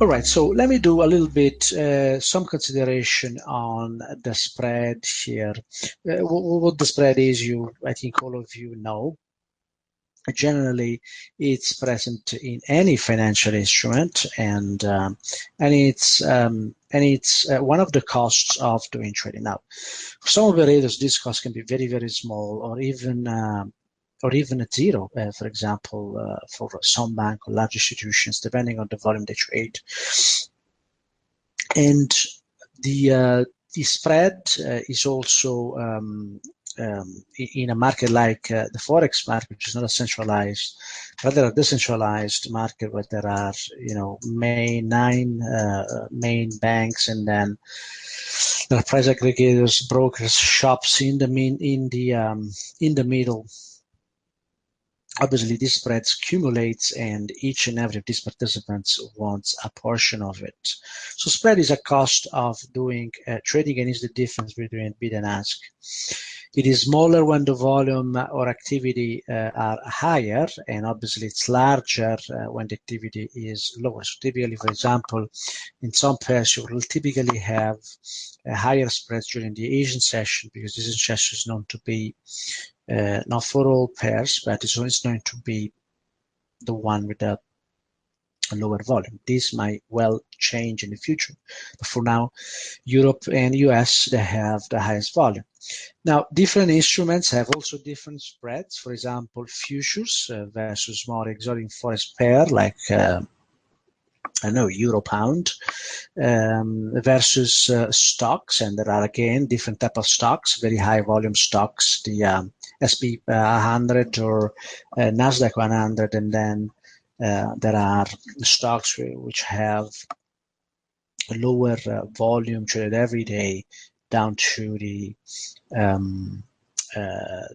All right, so let me do a little bit, some consideration on the spread here. What the spread is, I think all of you know. Generally, it's present in any financial instrument, and it's one of the costs of doing trading. Now, for some operators, this cost can be very, very small, or even at zero. For example, for some bank or large institutions, depending on the volume they trade. And the spread is also in a market like the Forex market, which is not a centralized, rather a decentralized market where there are, nine main banks, and then there are price aggregators, brokers, shops in the middle. Obviously, this spread accumulates, and each and every of these participants wants a portion of it. So spread is a cost of doing trading, and is the difference between bid and ask. It is smaller when the volume or activity are higher, and obviously it's larger when the activity is lower. So typically, for example, in some pairs, you will typically have a higher spreads during the Asian session, because this session is known to be not for all pairs, but it's always going to be the one with a lower volume. This might well change in the future, but for now, Europe and US, they have the highest volume. Now, different instruments have also different spreads. For example, futures versus more exotic forex pair like Euro Pound versus stocks, and there are again different type of stocks, very high volume stocks, the SP 100 or Nasdaq 100, and then there are stocks which have lower volume traded every day, down to the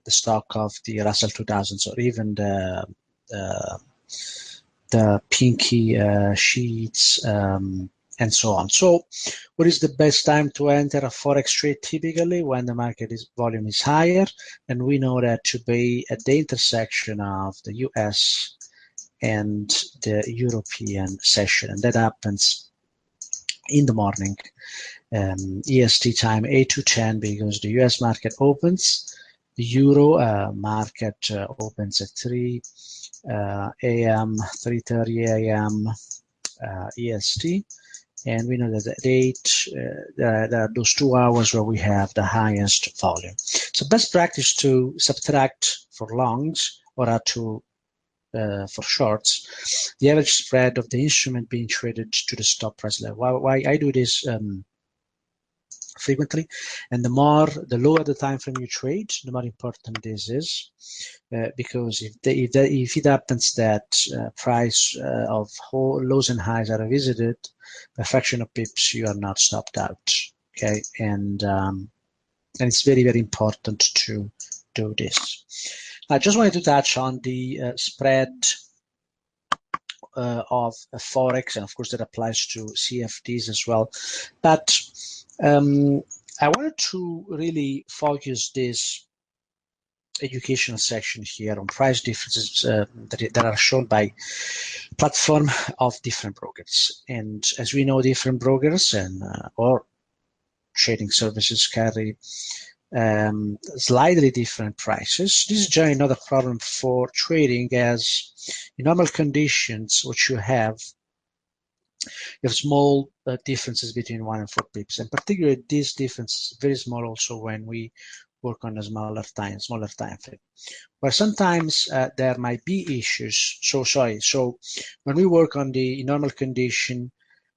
stock of the Russell 2000s, or even the pinky sheets, and so on. So what is the best time to enter a forex trade? Typically when the market volume is higher, and we know that to be at the intersection of the US and the European session, and that happens in the morning, EST time 8 to 10, because the US market opens, the Euro market opens at 3 a.m., 3:30 a.m. EST, and we know that at 8, there are those 2 hours where we have the highest volume. So best practice to subtract for longs, or for shorts, the average spread of the instrument being traded to the stop price level. Why I do this frequently, and the lower the time frame you trade, the more important this is, because if it happens that price of lows and highs are revisited, a fraction of pips, you are not stopped out. Okay, and it's very, very important to do this. I just wanted to touch on the spread of Forex, and of course that applies to CFDs as well. But I wanted to really focus this educational section here on price differences that are shown by platform of different brokers. And as we know, different brokers and or trading services carry slightly different prices. This is generally not a problem for trading, as in normal conditions, what you have small differences between 1 and 4 pips, and particularly this difference is very small also when we work on a smaller time frame, where sometimes there might be issues. So when we work on the normal condition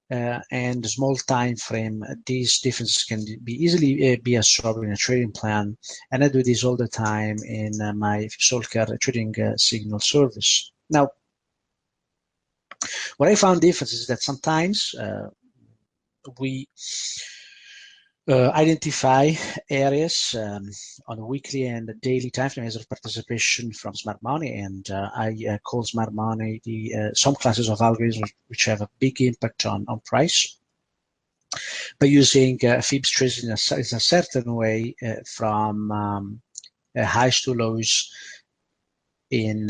and the small time frame, these differences can be easily be absorbed in a trading plan, and I do this all the time in my FibStalker trading signal service. Now, what I found difference is that sometimes we identify areas on a weekly and a daily time frame as of participation from smart money, and I call smart money some classes of algorithms which have a big impact on price, by using Fibs trades in a certain way from highs to lows in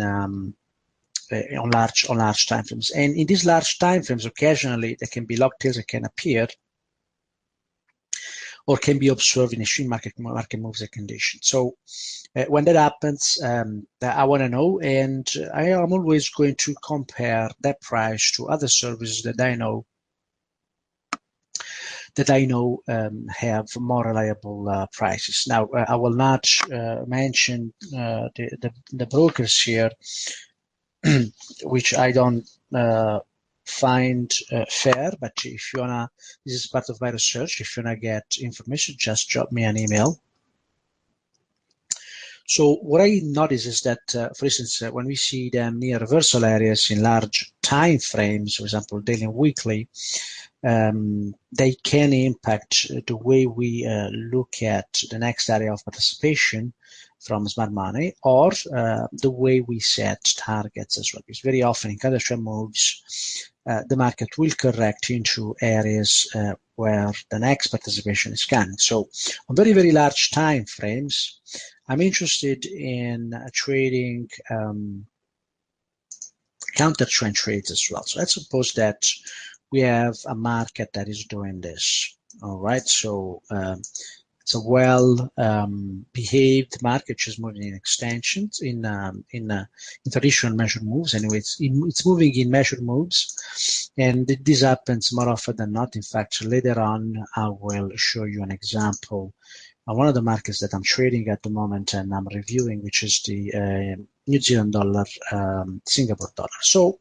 on large time frames. And in these large time frames, occasionally there can be log tails that can appear or can be observed in extreme market moves and conditions. So when that happens, I want to know, and I am always going to compare that price to other services that I know have more reliable prices. Now, I will not mention the brokers here, which I don't find fair, but if you wanna, this is part of my research. If you wanna get information, just drop me an email. So what I notice is that, for instance, when we see them near reversal areas in large time frames, for example, daily and weekly, they can impact the way we look at the next area of participation from smart money, or the way we set targets as well. Because very often in counter-trend moves, the market will correct into areas where the next participation is coming. So on very, very large time frames, I'm interested in trading counter-trend trades as well. So let's suppose that we have a market that is doing this. All right, so it's a well-behaved market, which is moving in extensions in traditional measured moves. Anyway, it's moving in measured moves, and this happens more often than not. In fact, later on, I will show you an example on one of the markets that I'm trading at the moment and I'm reviewing, which is the New Zealand dollar, Singapore dollar. So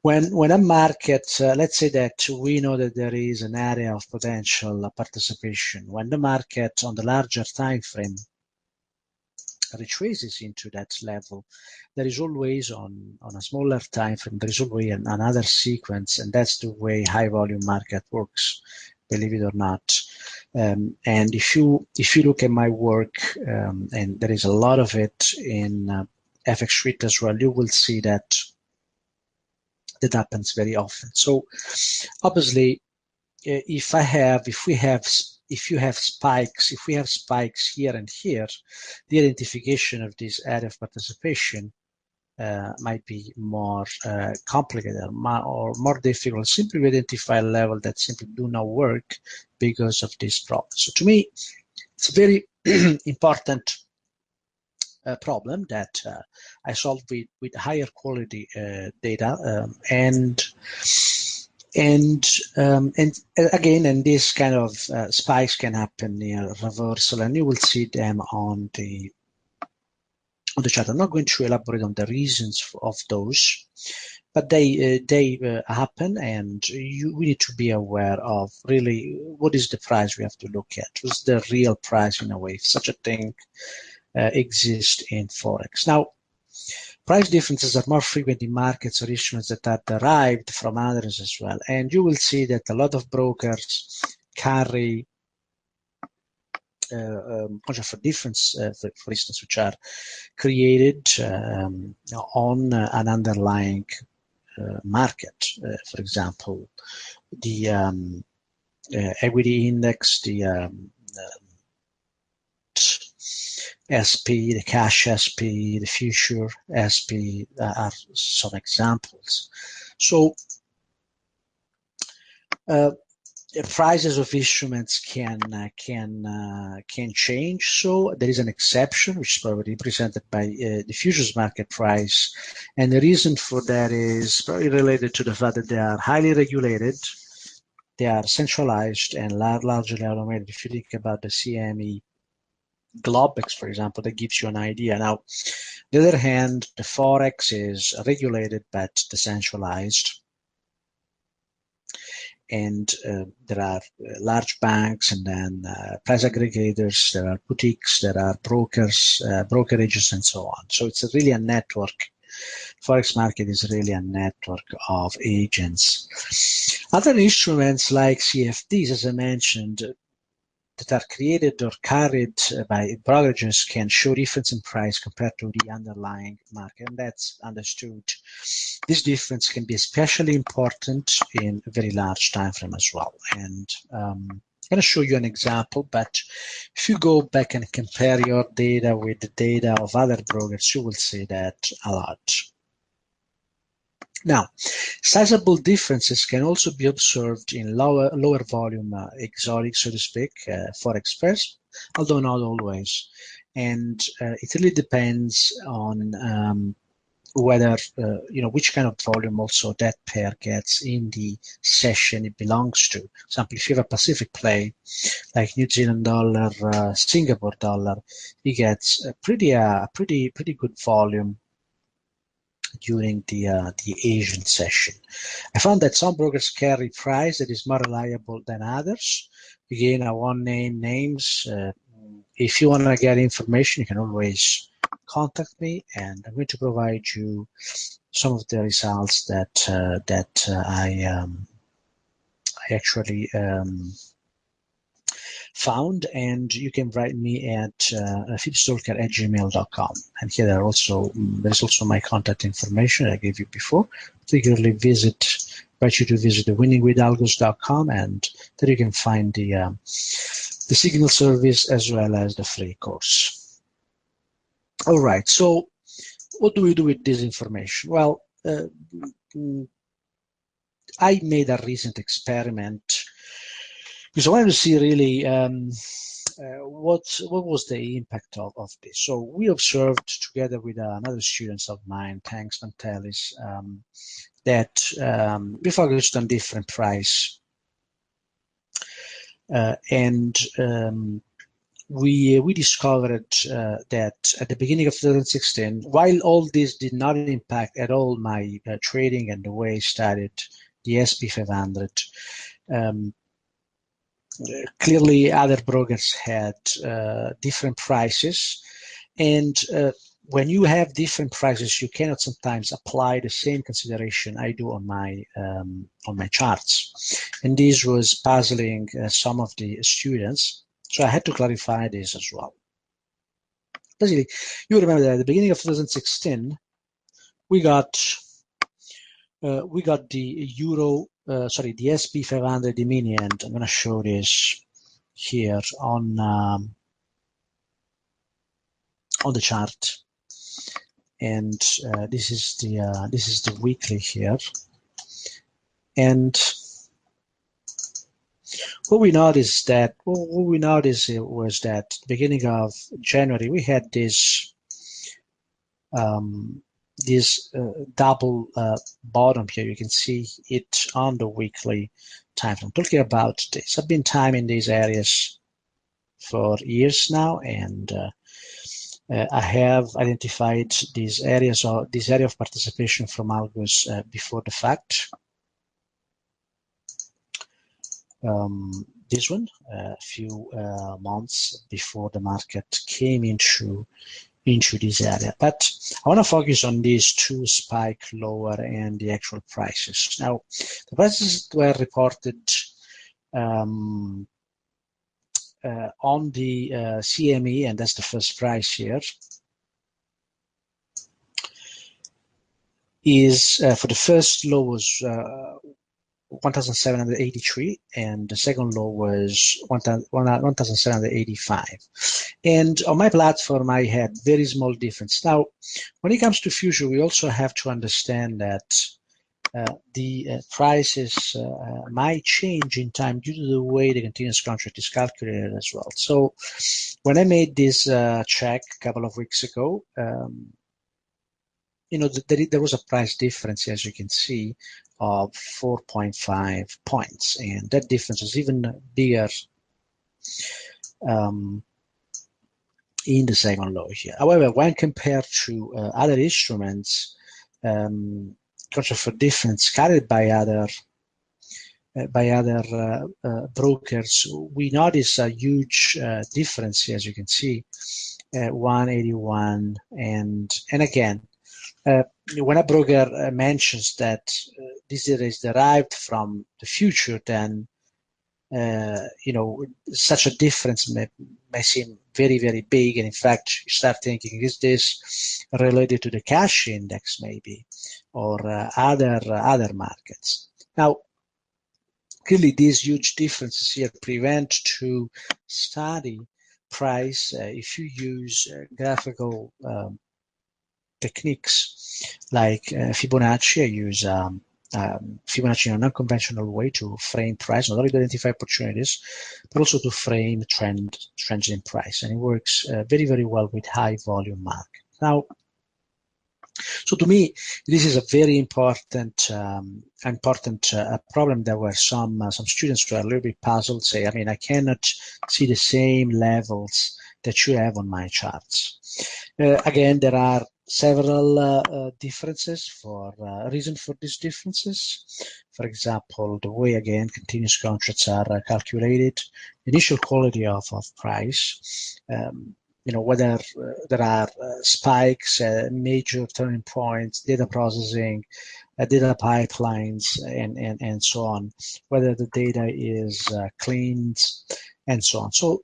when a market, let's say that we know that there is an area of potential participation, when the market on the larger time frame retraces into that level, there is always on a smaller time frame, there is always another sequence, and that's the way high volume market works, believe it or not. And if you look at my work, and there is a lot of it in FX Street as well, you will see that happens very often. So obviously, if you have spikes here and here, the identification of this area of participation might be more complicated or more difficult. Simply we identify a level that simply do not work because of this problem. So to me, it's a very important problem that I solve with higher quality data, and again, and this kind of spikes can happen near reversal, and you will see them on the chart. I'm not going to elaborate on the reasons of those, but they happen, and we need to be aware of really what is the price we have to look at. What's the real price in a way, if such a thing exists in Forex. Now, price differences are more frequent in markets or instruments that are derived from others as well. And you will see that a lot of brokers carry a bunch of difference, for instance, which are created on an underlying market. For example, the equity index, the SP, the cash SP, the future SP are some examples. So prices of instruments can change. So there is an exception, which is probably represented by the futures market price, and the reason for that is probably related to the fact that they are highly regulated, they are centralized and largely automated. If you think about the CME Globex, for example, that gives you an idea. Now, on the other hand, the Forex is regulated but decentralized. And there are large banks, and then price aggregators, there are boutiques, there are brokers, brokerages, and so on. So it's really a network. Forex market is really a network of agents. Other instruments like CFDs, as I mentioned, that are created or carried by brokerages can show difference in price compared to the underlying market, and that's understood. This difference can be especially important in a very large time frame as well. And I'm going to show you an example, but if you go back and compare your data with the data of other brokers, you will see that a lot. Now, sizable differences can also be observed in lower volume exotic, so to speak, forex pairs, although not always. And it really depends on whether, which kind of volume also that pair gets in the session it belongs to. For example, if you have a Pacific play, like New Zealand dollar, Singapore dollar, it gets a pretty good volume during the Asian session. I found that some brokers carry price that is more reliable than others. Again, I won't name names. If you want to get information, you can always contact me, and I'm going to provide you some of the results that I actually found, and you can write me at FibStalker@gmail.com. And here there's also my contact information I gave you before. Particularly invite you to visit the winningwithalgos.com, and there you can find the signal service as well as the free course. All right, so what do we do with this information? Well, I made a recent experiment because I wanted to see really what was the impact of this. So we observed together with another students of mine, Tanks Mantelis, that we focused on different price, and we discovered that at the beginning of 2016, while all this did not impact at all my trading and the way I studied the SP 500, clearly other brokers had different prices, and when you have different prices, you cannot sometimes apply the same consideration I do on my charts, and this was puzzling some of the students. So I had to clarify this as well. Basically, you remember that at the beginning of 2016, we got the the SP 500 mini, and I'm going to show this here on the chart, and this is the weekly here, and what we noticed was that beginning of January we had this double bottom here. You can see it on the weekly time. I'm talking about this. I've been timing these areas for years now, and I have identified these areas or this area of participation from algos before the fact. This one a few months before the market came into this area, but I want to focus on these two spike lower and the actual prices. Now, the prices were reported on the CME, and that's the first price here, is for the first low was 1,783, and the second low was 1,785. And on my platform, I had very small difference. Now, when it comes to future, we also have to understand that the prices might change in time due to the way the continuous contract is calculated as well. So when I made this check a couple of weeks ago, there was a price difference, as you can see, of 4.5 points, and that difference is even bigger in the second low here. However, when compared to other instruments, contract for difference carried by other brokers, we notice a huge difference here, as you can see, 181, and again. When a broker mentions that this data is derived from the future, then such a difference may seem very, very big. And in fact, you start thinking, is this related to the cash index maybe, or other markets? Now, clearly, these huge differences here prevent to study price if you use graphical techniques like Fibonacci. I use Fibonacci in a non-conventional way to frame price, not only to identify opportunities, but also to frame trends in price. And it works very, very well with high volume market. Now, so to me, this is a very important problem. There were some students who were a little bit puzzled, say, I mean, I cannot see the same levels that you have on my charts. Again, there are several differences for reason for these differences. For example, the way, again, continuous contracts are calculated, initial quality of price, whether there are spikes, major turning points, data processing, data pipelines, and so on, whether the data is cleaned, and so on. So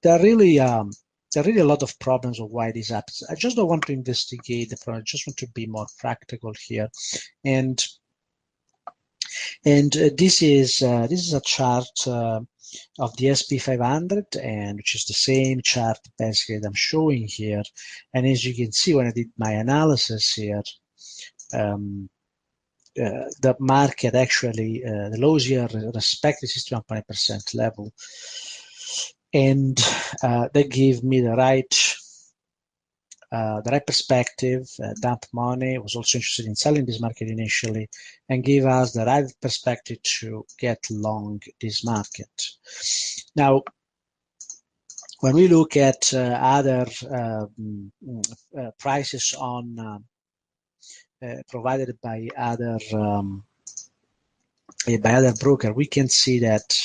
there are really a lot of problems of why this happens. I just don't want to investigate the problem. I just want to be more practical here. And this is a chart of the SP 500, and which is the same chart basically that I'm showing here. And as you can see, when I did my analysis here, the market actually, the lows here respect the 61.8% level, and that gave me the right perspective. Dump Money was also interested in selling this market initially, and gave us the right perspective to get long this market. Now, when we look at other prices on provided by other broker, we can see that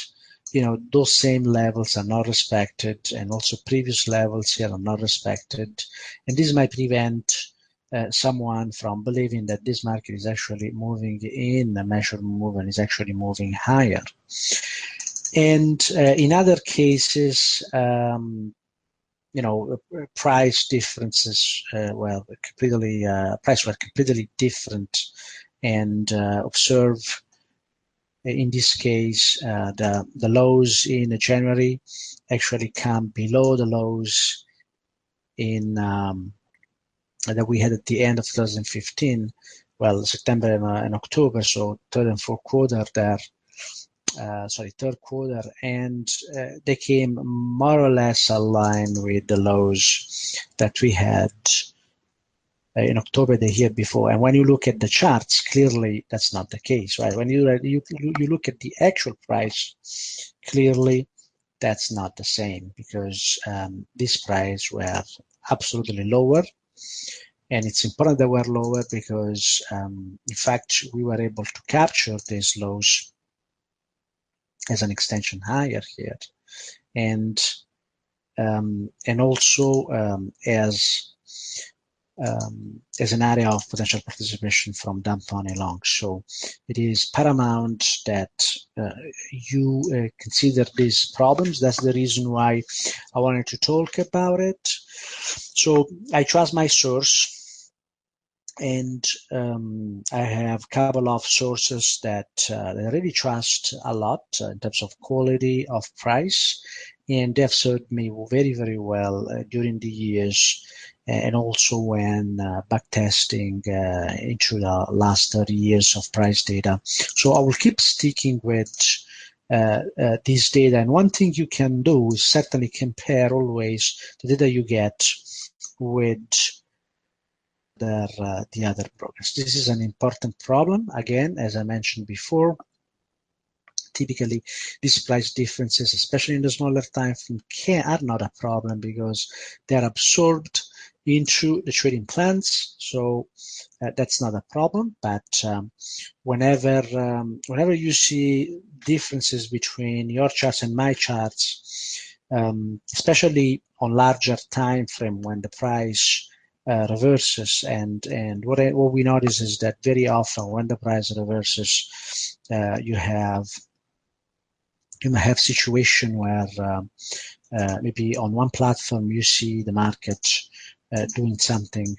those same levels are not respected, and also previous levels here are not respected, and this might prevent someone from believing that this market is actually moving in a measured move and is actually moving higher. And in other cases, price differences price were completely different, and observe in this case the lows in January actually come below the lows in that we had at the end of 2015. Well, September and October, so third and fourth quarter there. Third quarter, and they came more or less aligned with the lows that we had in October the year before. And when you look at the charts, clearly that's not the case, right? When you look at the actual price, clearly that's not the same, because these prices were absolutely lower. And it's important that we're lower because, in fact, we were able to capture these lows as an extension higher here, and also as an area of potential participation from dump money long. So it is paramount that you consider these problems. That's the reason why I wanted to talk about it. So I trust my source. And I have a couple of sources that I really trust a lot in terms of quality of price, and they've served me very, very well during the years, and also when backtesting into the last 30 years of price data. So I will keep sticking with this data. And one thing you can do is certainly compare always the data you get with the other brokers. This is an important problem. Again, as I mentioned before, typically these price differences, especially in the smaller time frame, are not a problem because they are absorbed into the trading plans. So that's not a problem. But whenever you see differences between your charts and my charts, especially on larger time frame when the price reverses, and what we notice is that very often when the price reverses, you may have situation where maybe on one platform you see the market doing something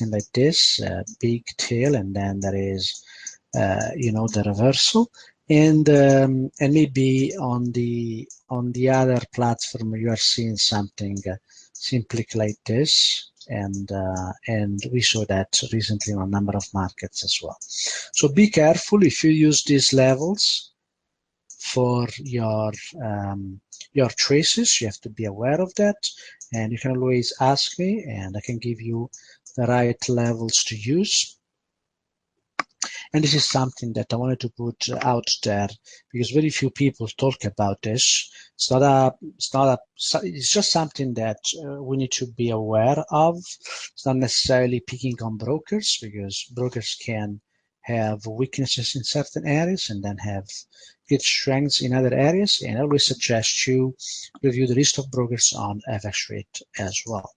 like this, big tail, and then there is the reversal, and maybe on the other platform you are seeing something simply like this, and we saw that recently on a number of markets as well. So be careful if you use these levels for your traces. You have to be aware of that, and you can always ask me, and I can give you the right levels to use. And this is something that I wanted to put out there because very few people talk about this. It's just something that we need to be aware of. It's not necessarily picking on brokers because brokers can have weaknesses in certain areas and then have good strengths in other areas. And I always suggest you review the list of brokers on FX Rate as well.